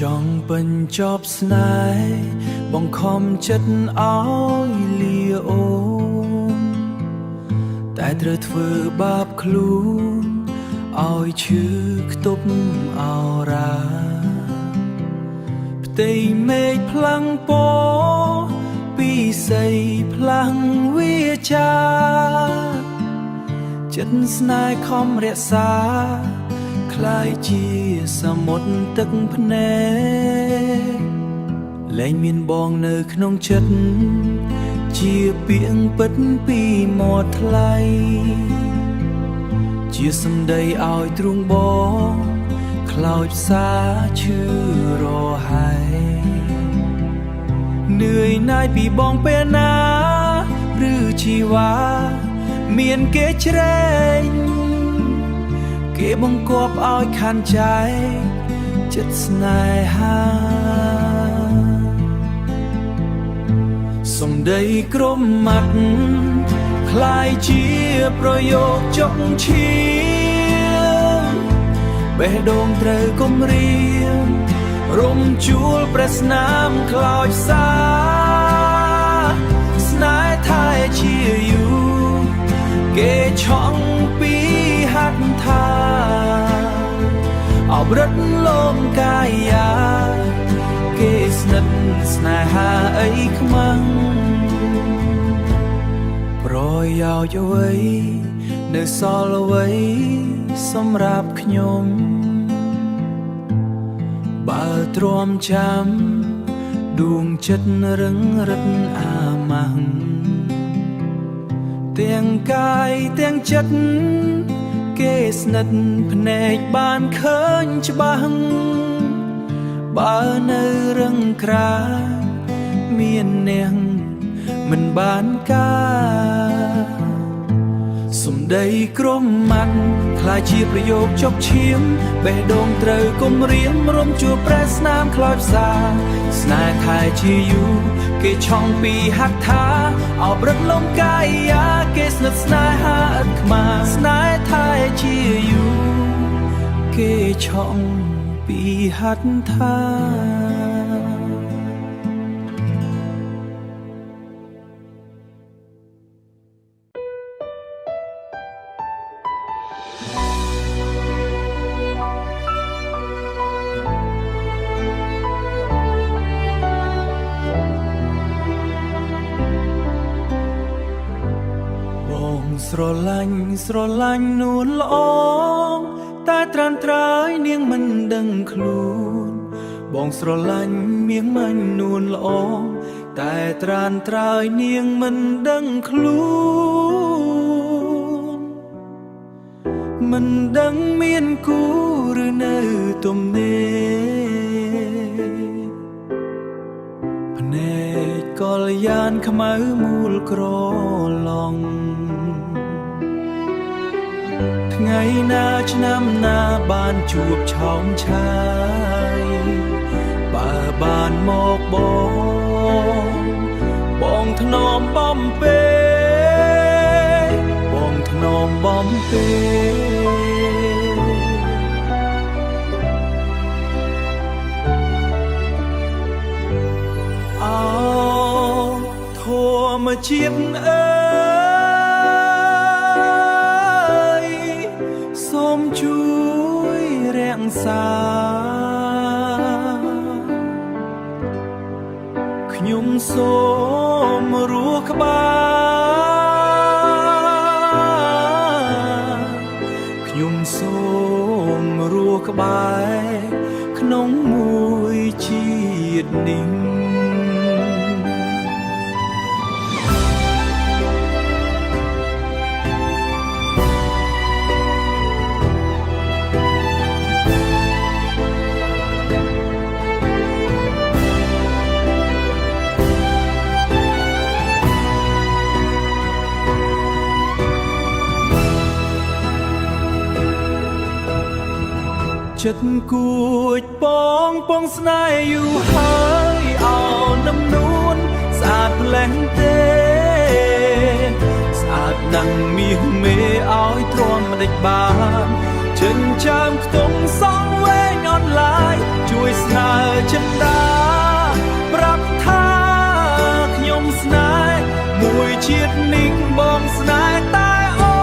ចង់បញ្ចប់ស្នេហ៍បង្ខំចិត្តឲ្យលាអូនតែត្រូវធ្វើបាបខ្លួនឲ្យឈឺខ្ទប់អរ៉ាផ្ទៃមេឃផ្លាំងពពីស័យផ្លាំងវាចាចិត្តស្នេហ៍ខំរក្សាคล้ายជាសមុទ្រទឹកភ្នែកលែងមានបងនៅក្នុងចិត្តជាពាក្យពិតពីមាត់ថ្លៃជាសម្ដីឲ្យទ្រូងបងខ្លោចផ្សាឈឺរហែនឿយណាយពីបងពេលណាឬជីវ៉ាមានគេច្រែងគេបង្គាប់ឲ្យខាន់ใจចិត្តស្នេហាសំដីក្រមម៉ាត់คล้ายជាប្រយោគចុកឈៀងបេះដូងត្រូវគំរាមរំជួលព្រះស្នាមខ្លោចសាស្នេហ៍ថែជាយូរគេឆក់ពីហាត់ថាអបរិតលំកាយាគេស្និទ្ធស្នេហាអីខ្មាំងប្រយោជន៍អ្វីនៅសល់អ្វីសម្រាប់ខ្ញុំបើទ្រាំចាំដួងចិត្តរឹងរិតអាម៉ាំងទាំងកាយទាំងចិត្តគេស្និទ្ធភ្នែកបានឃើញច្បាស់បើនៅរឹងក្រាមានអ្នកមិនបានការសំដីក្រមម៉ាត់ខ្លាចជាប្រយោគចុកឈាមបេះដូងត្រូវគំរាមរំជួលប្រេះស្នាមខ្លោចផ្សាស្នេហ៍ថែជាយូរគេឆង់ពីហាត់ថាអបរិតលំកាយាគេស្និទ្ធស្នេហាឥតខ្មាស្នេហ៍ថែជាយូរគេឆង់ពីហាត់ថាស្រឡាញ់នួនល្អតែត្រានត្រើយនាងមិនដឹងខ្លួនបងស្រឡាញ់មៀងមាញ់នួនល្អតែត្រានត្រើយនាងមិនដឹងខ្លួនមិនដឹងមានគូឬនៅទំនេរភ្នែកកលយានខ្មៅមូលក្រឡងថ្ងៃណាឆ្នាំណាបានជួបឆោមឆាយបើបានមកបងធ្នមបំពេបងធ្នមបំពេអោធម្មជាតិអើសូមជួយរក្សាខ្ញុំសូមរស់ក្បាលខ្ញុំសូមរស់ក្បែរក្នុងមួយជាតិនេះចិត្តគួចពងស្នេហ៍យូរហើយអោនឹមនួនស្អាតផ្លែងទេស្អាតដឹងមាសមេឲ្យទ្រាំមិនដេចបាន ចិញ្ចើមខ្ទង់សងវែងអនឡាញជួយស្នើចិនដាប្រាប់ថាខ្ញុំស្នេហ៍មួយជាតិនេះបងស្នេហ៍តែអូ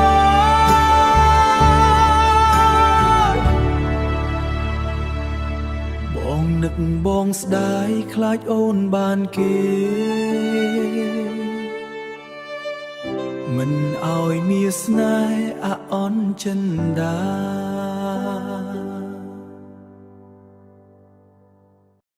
នបងនឹកបងស្ដាយខ្លាចអូនបានគេមិនឲ្យមានស្នេហ៍អអន់ចិនដា